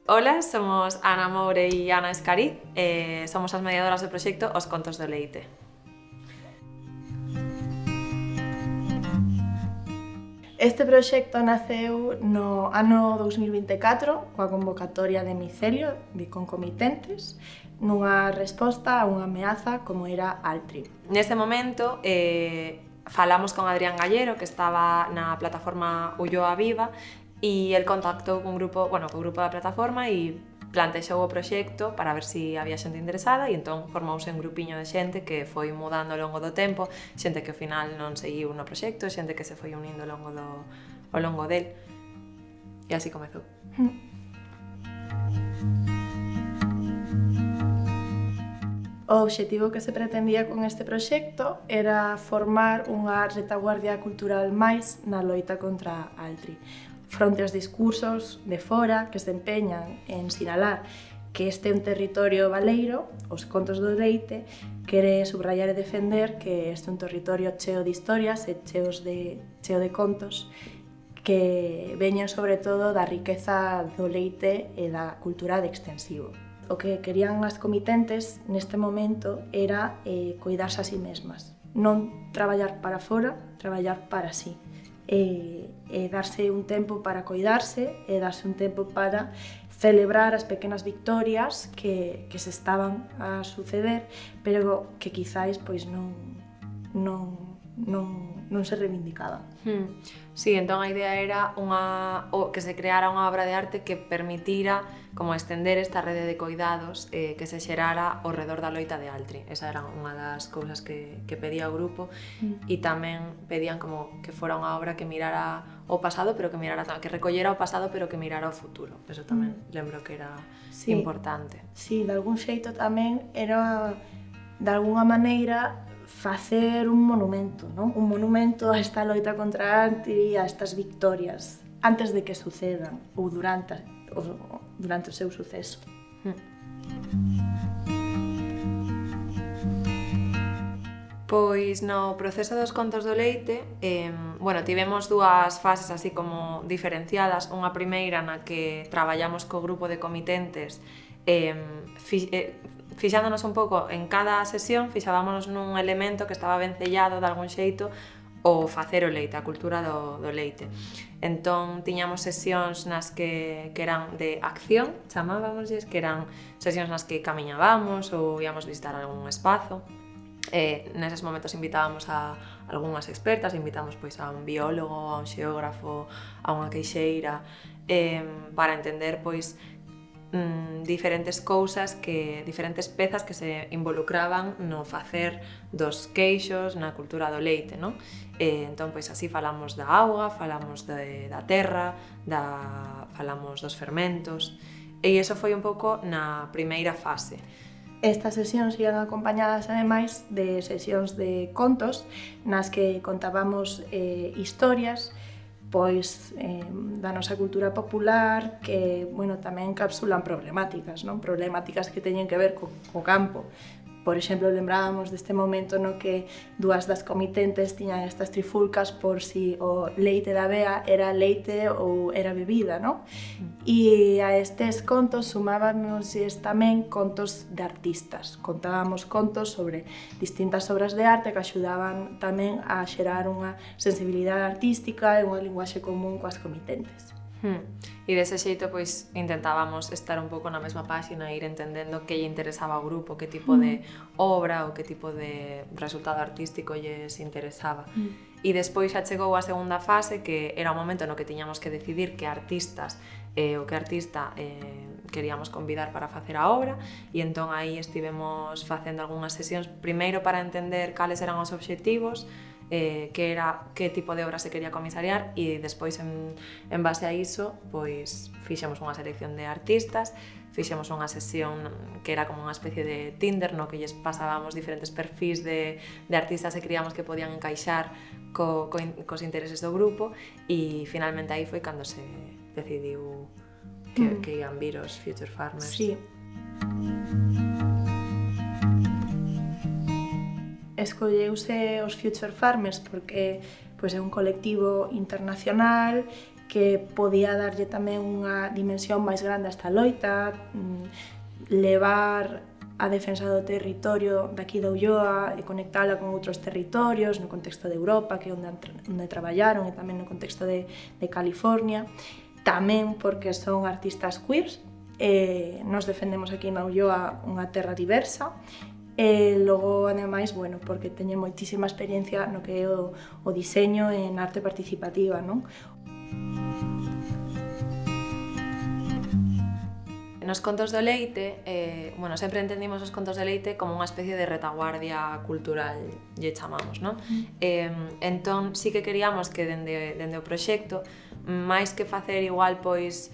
Ola, somos Ana Moure e Ana Escariz, somos as mediadoras do proxecto Os Contos do Leite. Este proxecto naceu no ano 2024 coa convocatoria de micelio de concomitentes nunha resposta a unha ameaza como era Altri. Neste momento falamos con Adrián Gallero, que estaba na plataforma Ulloa Viva, e el contactou co grupo da plataforma e plantexou o proxecto para ver se había xente interesada, e entón formouse un grupiño de xente que foi mudando ao longo do tempo, xente que ao final non seguiu no proxecto, xente que se foi unindo ao longo del, e así comezou. O obxectivo que se pretendía con este proxecto era formar unha retaguardia cultural máis na loita contra Altri, fronte aos discursos de fora que se empeñan en sinalar que este é un territorio baleiro, os Contos do Leite, quere subrayar e defender que este é un territorio cheo de historias e cheo de contos que veñen sobre todo da riqueza do leite e da cultura de extensivo. O que querían as comitentes neste momento era cuidarse a sí mesmas, non traballar para fora, traballar para sí, e darse un tempo para cuidarse e darse un tempo para celebrar as pequenas victorias que se estaban a suceder, pero que quizáis pois non se reivindicaban. Sí, entón a idea era que se creara unha obra de arte que permitira como estender esta rede de coidados que se xerara ao redor da loita de Altri. Esa era unha das cousas que pedía o grupo, e tamén pedían como que fora unha obra que mirara o pasado, pero que recollera o pasado, pero que mirara o futuro. Eso tamén lembro que era importante. Sí, de algún xeito tamén era, de algunha maneira, facer un monumento, non? Un monumento a esta loita contra Altri, a estas victorias, antes de que sucedan ou durante o seu suceso. Pois no proceso dos Contos do Leite, tivemos dúas fases así como diferenciadas. Unha primeira na que traballamos co grupo de comitentes, fixándonos un pouco en cada sesión, fixábamos nun elemento que estaba vencellado de algún xeito o facer o leite, a cultura do leite. Entón, tiñamos sesións nas que eran de acción, chamábamosles, que eran sesións nas que camiñábamos ou íamos visitar algún espazo. Neses momentos invitábamos a algunhas expertas, invitamos pois a un biólogo, a un xeógrafo, a unha queixeira, para entender pois diferentes cousas, diferentes pezas que se involucraban no facer dos queixos na cultura do leite, non? Entón, pois así falamos da auga, falamos da terra, falamos dos fermentos, e iso foi un pouco na primeira fase. Estas sesións ian acompañadas, ademais, de sesións de contos nas que contábamos historias pois da nosa cultura popular que, tamén encapsulan problemáticas, non? Problemáticas que teñen que ver co campo. Por exemplo, lembrábamos deste momento no que dúas das comitentes tiñan estas trifulcas por si o leite da avea era leite ou era bebida, non? E a estes contos sumábamos tamén contos de artistas. Contábamos contos sobre distintas obras de arte que axudaban tamén a xerar unha sensibilidade artística e unha linguaxe común coas comitentes. E dese xeito pois intentábamos estar un pouco na mesma páxina e ir entendendo que lle interesaba ao grupo, que tipo de obra ou que tipo de resultado artístico lles interesaba. E despois xa chegou a segunda fase, que era o momento no que tiñamos que decidir que artistas ou que artista queríamos convidar para facer a obra, e entón aí estivemos facendo algunhas sesións primeiro para entender cales eran os obxectivos, que tipo de obra se quería comisariar, e despois en base a iso pois fixemos unha selección de artistas, fixemos unha sesión que era como unha especie de Tinder no que lles pasábamos diferentes perfis de artistas e creíamos que podían encaixar cos intereses do grupo, e finalmente aí foi cando se decidiu que ian vir os Future Farmers. Sí. Escolleuse os Future Farmers porque pois, é un colectivo internacional que podía darlle tamén unha dimensión máis grande a esta loita, levar a defensa do territorio daqui da Ulloa e conectala con outros territorios no contexto de Europa, que é onde traballaron, e tamén no contexto de California, tamén porque son artistas queers. Nos defendemos aquí na Ulloa unha terra diversa, e logo, ademais, bueno, porque teñen moitísima experiencia no que é o diseño en arte participativa, non? Nos contos do leite, bueno, sempre entendimos os contos de leite como unha especie de retaguardia cultural, lle chamamos, non? Entón, sí que queríamos que dende o proxecto, máis que facer igual, pois,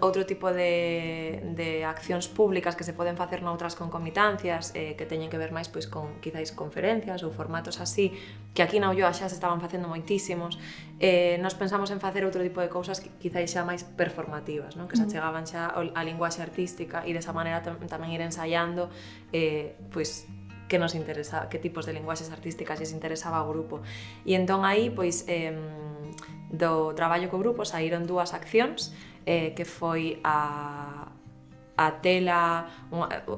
outro tipo de accións públicas que se poden facer noutras concomitancias, que teñen que ver máis pois con quizáis conferencias ou formatos así, que aquí na Ulloa xa se estaban facendo moitísimos. Nos pensamos en facer outro tipo de cousas que quizáis xa máis performativas, non? Que se chegaban xa á linguaxe artística e desa maneira tamén ir ensaiando pois que nos interesaba, que tipos de linguaxes artísticas lles interesaba ao grupo. E entón aí, pois, do traballo co grupo saíron dúas accións, que foi a tela,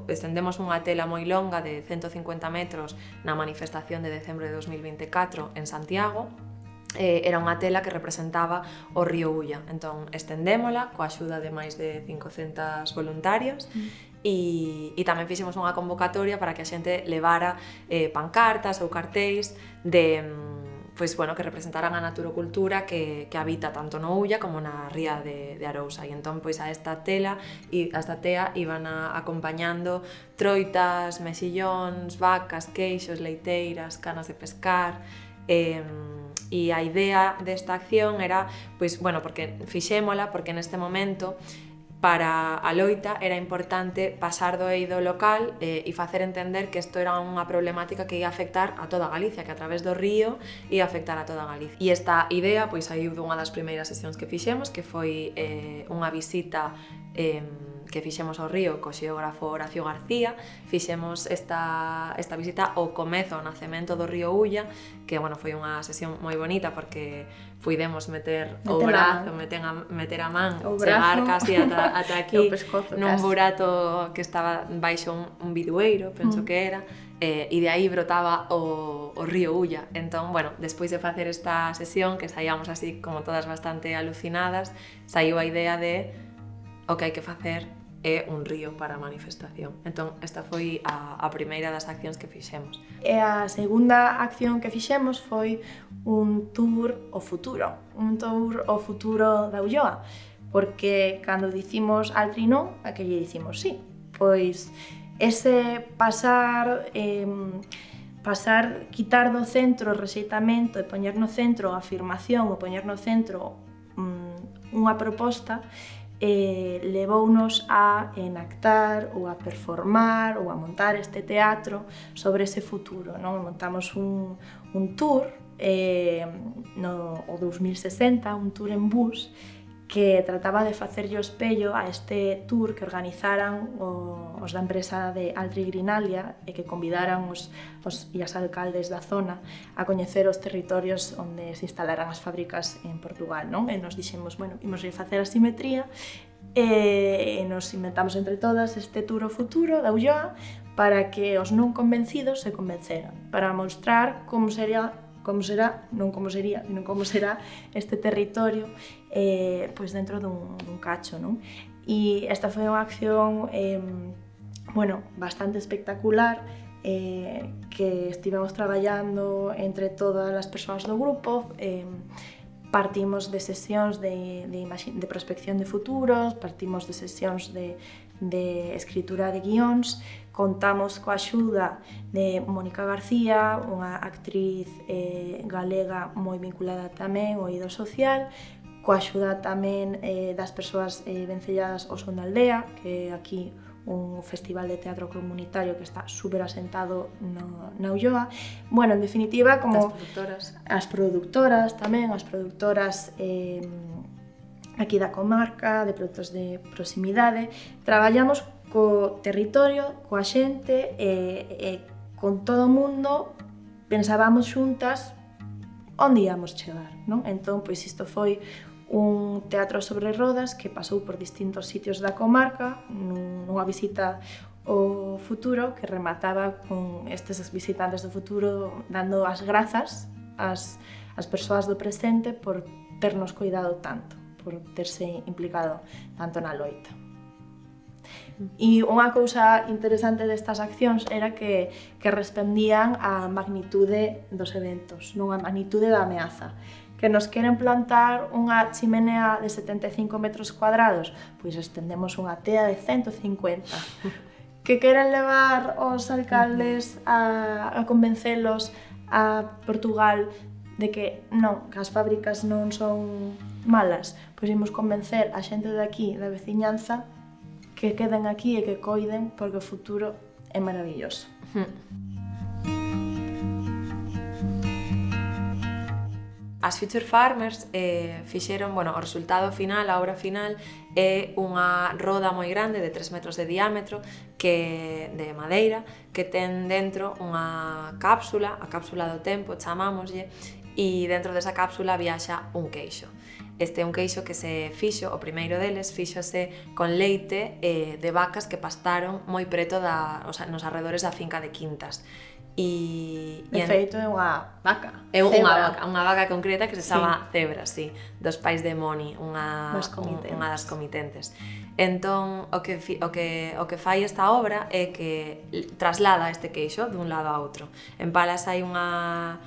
estendemos unha tela moi longa de 150 metros na manifestación de decembro de 2024 en Santiago. Era unha tela que representaba o río Ulla, entón estendémola coa axuda de máis de 500 voluntarios. E tamén fixemos unha convocatoria para que a xente levara pancartas ou cartéis de pois, bueno, que representaran a naturocultura que habita tanto no Ulla como na ría de Arousa. E entón, pois, a esta tea iban acompañando troitas, mexillóns, vacas, queixos, leiteiras, canas de pescar. E a idea desta acción era, pois, bueno, porque fixémola porque neste momento para a loita era importante pasar do eido local e facer entender que isto era unha problemática que ia afectar a toda Galicia, que a través do río ia afectar a toda Galicia. E esta idea pois saiu dunha das primeiras sesións que fixemos, que foi unha visita que fixemos ao río co xeógrafo Horacio García. Fixemos esta visita ao comezo, ao nacemento do río Ulla, que, bueno, foi unha sesión moi bonita porque puidemos meter o brazo, meter a man, chegar casi ata aquí, nun burato que estaba baixo un bidueiro, penso que era, e de aí brotaba o río Ulla. Entón, bueno, despois de facer esta sesión, que saíamos así como todas bastante alucinadas, saiu a idea de o que hai que facer é un río para a manifestación. Entón, esta foi a primeira das accións que fixemos. E a segunda acción que fixemos foi un tour ao futuro da Ulloa, porque cando dicimos altri non, a que lle dicimos sí. Pois ese quitar do centro o rexeitamento e poñer no centro a afirmación ou poñer no centro unha proposta, levounos a enactar ou a performar ou a montar este teatro sobre ese futuro, non? Montamos un tour o 2060, un tour en bus que trataba de facerlle o espello a este tour que organizaran os da empresa de Altri Grinalia e que convidaran os e as alcaldes da zona a coñecer os territorios onde se instalaran as fábricas en Portugal, non? E nos dixemos, bueno, imos facer a simetría e nos inventamos entre todas este tour ao futuro da Ulloa para que os non convencidos se convenceran, para mostrar como será este territorio pois dentro dun cacho, non? E esta foi unha acción bastante espectacular que estivemos traballando entre todas as persoas do grupo. Partimos de sesións de prospección de futuros, partimos de sesións de escritura de guións, contamos coa axuda de Mónica García, unha actriz galega moi vinculada tamén ao eido social, coa axuda tamén das persoas vencelladas ao Son da Aldea, que é aquí un festival de teatro comunitario que está super asentado na Ulloa. Bueno, en definitiva, como as productoras tamén, as productoras aquí da comarca, de produtos de proximidade, traballamos co territorio, coa xente e con todo o mundo pensábamos xuntas onde íamos chegar, non? Entón, pois isto foi un teatro sobre rodas que pasou por distintos sitios da comarca nunha visita ao futuro que remataba con estes visitantes do futuro dando as grazas ás persoas do presente por ternos cuidado tanto, por terse implicado tanto na loita. E unha cousa interesante destas accións era que respondían á magnitude dos eventos, non á magnitude da ameaza. Que nos queren plantar unha chimenea de 75 metros cuadrados, pois estendemos unha tea de 150. Que queren levar os alcaldes a convencelos a Portugal de que non, que as fábricas non son malas, pois imos convencer a xente de aquí, da veciñanza, que queden aquí e que coiden porque o futuro é maravilloso. As Future Farmers fixeron, bueno, o resultado final, a obra final, é unha roda moi grande de 3 metros de diámetro de madeira que ten dentro unha cápsula, a cápsula do tempo, chamámoslle, e dentro desa cápsula viaxa un queixo. Este é un queixo que se fixo, o primeiro deles, fíxose con leite de vacas que pastaron moi preto nos arredores da finca de Quintas. De feito, é unha vaca. É unha vaca concreta que se chama Zebra, sí, dos pais de Moni, unha das comitentes. Entón, o que fai esta obra é que traslada este queixo dun lado a outro. En Palas hai unha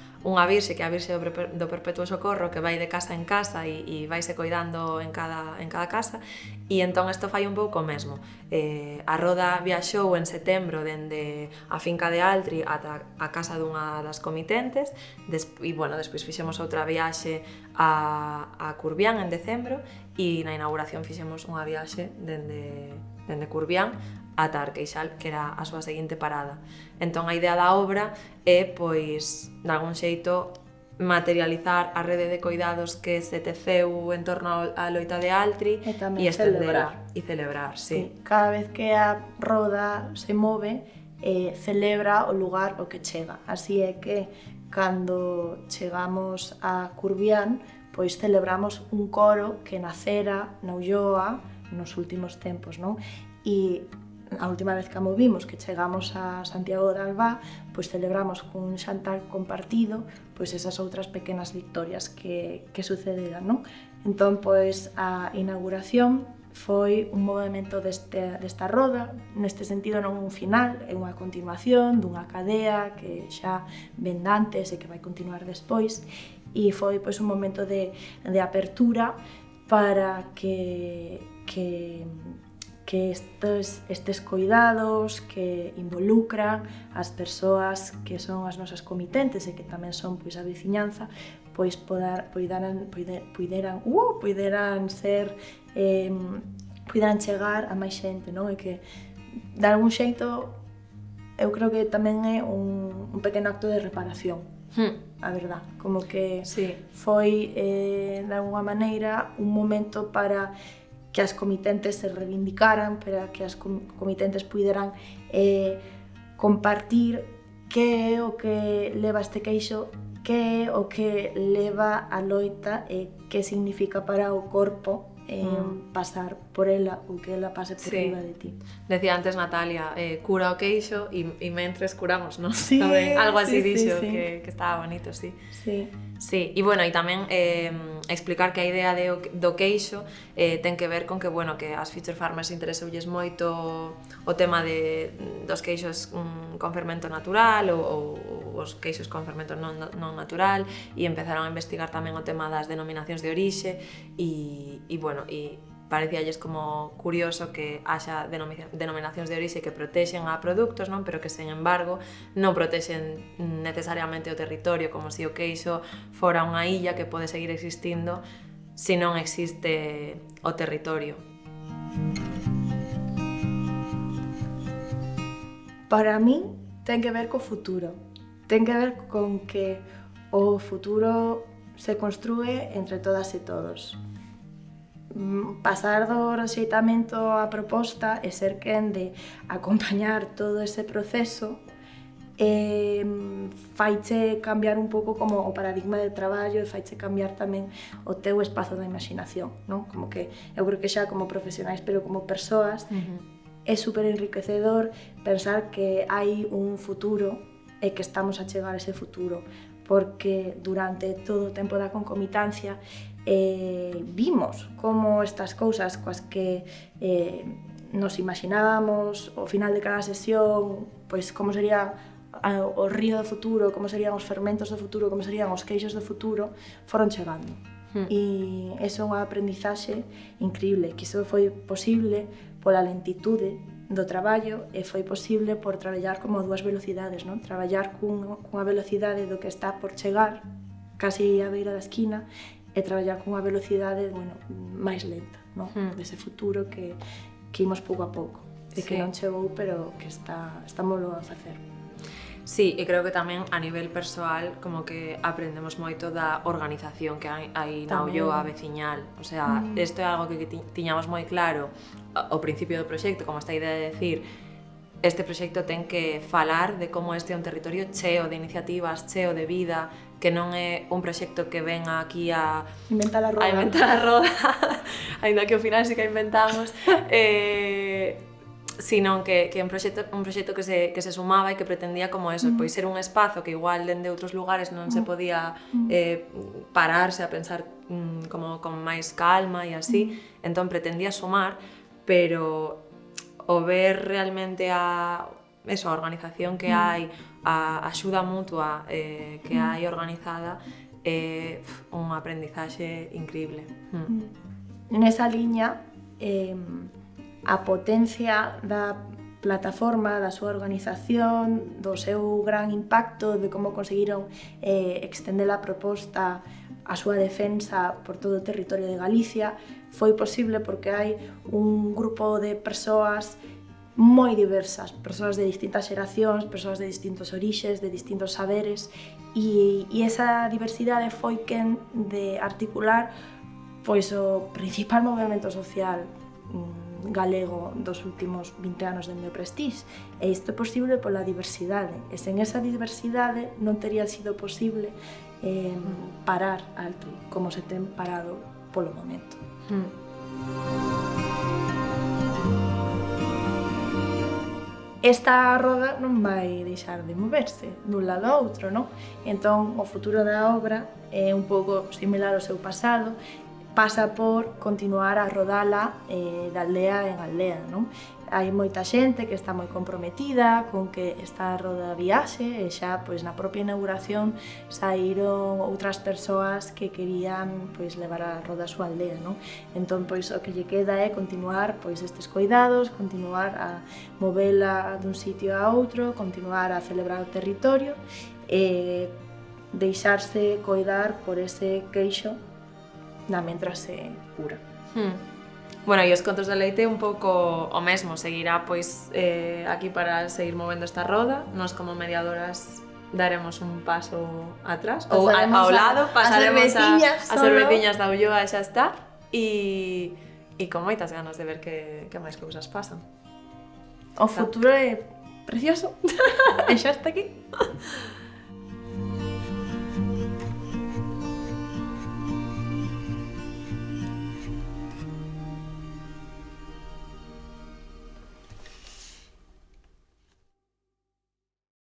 virxe, que é a virxe do Perpetuo Socorro, que vai de casa en casa e vaise coidando en cada casa, e entón isto fai un pouco o mesmo. A roda viaxou en setembro dende a finca de Altri ata a casa dunha das comitentes, e, bueno, despois fixemos outra viaxe a Curbián en decembro, e na inauguración fixemos unha viaxe dende Curbián ata Arqueixal, que era a súa seguinte parada. Entón, a idea da obra é, pois, de algún xeito, materializar a rede de coidados que se teceu en torno á loita de Altri e estendela e celebrar, sí. Cada vez que a roda se move, celebra o lugar ao que chega. Así é que, cando chegamos a Curbián, pois celebramos un coro que nacera na Ulloa nos últimos tempos, non? E a última vez que a movimos, que chegamos a Santiago de Albá, pois celebramos cun xantar compartido pois esas outras pequenas victorias que sucederan, non? Entón, pois, a inauguración foi un movimento desta roda, neste sentido non un final, é unha continuación dunha cadea que xa ven antes e que vai continuar despois, e foi pois un momento de apertura para que estes cuidados que involucran as persoas que son as nosas comitentes e que tamén son pois a veciñanza, pois puideran chegar a máis xente, non? E que de algún xeito eu creo que tamén é un pequeno acto de reparación. A verdad, como que foi de alguna maneira un momento para que as comitentes se reivindicaran, para que as comitentes puideran compartir que é o que leva este queixo, que é o que leva a loita e que significa para o corpo pasar por ela ou que ela pase por riba de ti. Decía antes Natalia, cura o queixo e mentres curamos, non? Sí, algo así dixo, que estaba bonito, sí. Sí, e bueno, e tamén explicar que a idea do queixo ten que ver con que, bueno, que as Future Farmers interesoulles moito o tema dos queixos con fermento natural ou os queixos con fermento non natural, e empezaron a investigar tamén o tema das denominacións de orixe e bueno, e parecíalles como curioso que haxa denominacións de orixe que protexen a produtos, non? Pero que, sen embargo, non protexen necesariamente o territorio, como se o queixo fora unha illa que pode seguir existindo se non existe o territorio. Para min ten que ver co futuro. Ten que ver con que o futuro se construe entre todas e todos. Pasar do rexeitamento á proposta e ser quen de acompañar todo ese proceso faiche cambiar un pouco como o paradigma de traballo e faiche cambiar tamén o teu espazo da imaginación, non? Como que eu creo que xa como profesionais, pero como persoas, é super enriquecedor pensar que hai un futuro e que estamos a chegar a ese futuro, porque durante todo o tempo da concomitancia vimos como estas cousas coas que nos imaginábamos ao final de cada sesión, pois como sería o río do futuro, como serían os fermentos do futuro, como serían os queixos do futuro, foron chegando. E iso é unha aprendizaxe increíble, que iso foi posible pola lentitude do traballo e foi posible por traballar como a dúas velocidades, non? Traballar cunha velocidade do que está por chegar, casi á beira da esquina, e traballar cunha velocidade, bueno, máis lenta, non? Dese futuro que imos pouco a pouco, e que non chegou, pero que estamos a facer. Sí, e creo que tamén a nivel persoal como que aprendemos moito da organización que hai na Ulloa veciñal. O sea, isto é algo que tiñamos moi claro ao principio do proxecto, como esta idea de decir este proxecto ten que falar de como este é un territorio cheo de iniciativas, cheo de vida, que non é un proxecto que venga aquí a inventar a roda, ainda que ao final sí que a inventamos, sino que é un proxecto que se sumaba e que pretendía como eso, pois ser un espazo que igual dende outros lugares non se podía pararse a pensar como con máis calma e así, entón pretendía sumar, pero o ver realmente a organización que hai, a axuda mutua que hai organizada, é un aprendizaxe increíble. Nesa liña, a potencia da plataforma, da súa organización, do seu gran impacto, de como conseguiron extender a proposta, a súa defensa por todo o territorio de Galicia, foi posible porque hai un grupo de persoas moi diversas, persoas de distintas xeracións, persoas de distintos orixes, de distintos saberes, e esa diversidade foi quen de articular pois o principal movemento social galego dos últimos 20 anos dende o Prestige, e isto é posible pola diversidade, e sen esa diversidade non tería sido posible parar Altri como se ten parado polo momento. Esta roda non vai deixar de moverse dun lado a outro, non? Entón, o futuro da obra é un pouco similar ao seu pasado, pasa por continuar a rodala de aldea en aldea, non? Hai moita xente que está moi comprometida con que esta roda viaxe, e xa pois na propia inauguración saíron outras persoas que querían pois levar a roda a súa aldea, non? Entón pois o que lle queda é continuar pois estes coidados, continuar a movela dun sitio a outro, continuar a celebrar o territorio e deixarse coidar por ese queixo na mentras se cura. Bueno, e os contos de leite un pouco o mesmo, seguirá pois aquí para seguir movendo esta roda. Nos como mediadoras daremos un paso atrás ou ao lado, pasaremos a cerveciñas da Ulloa e xa está, e con moitas ganas de ver que máis cousas pasan. O futuro é precioso e xa está aquí.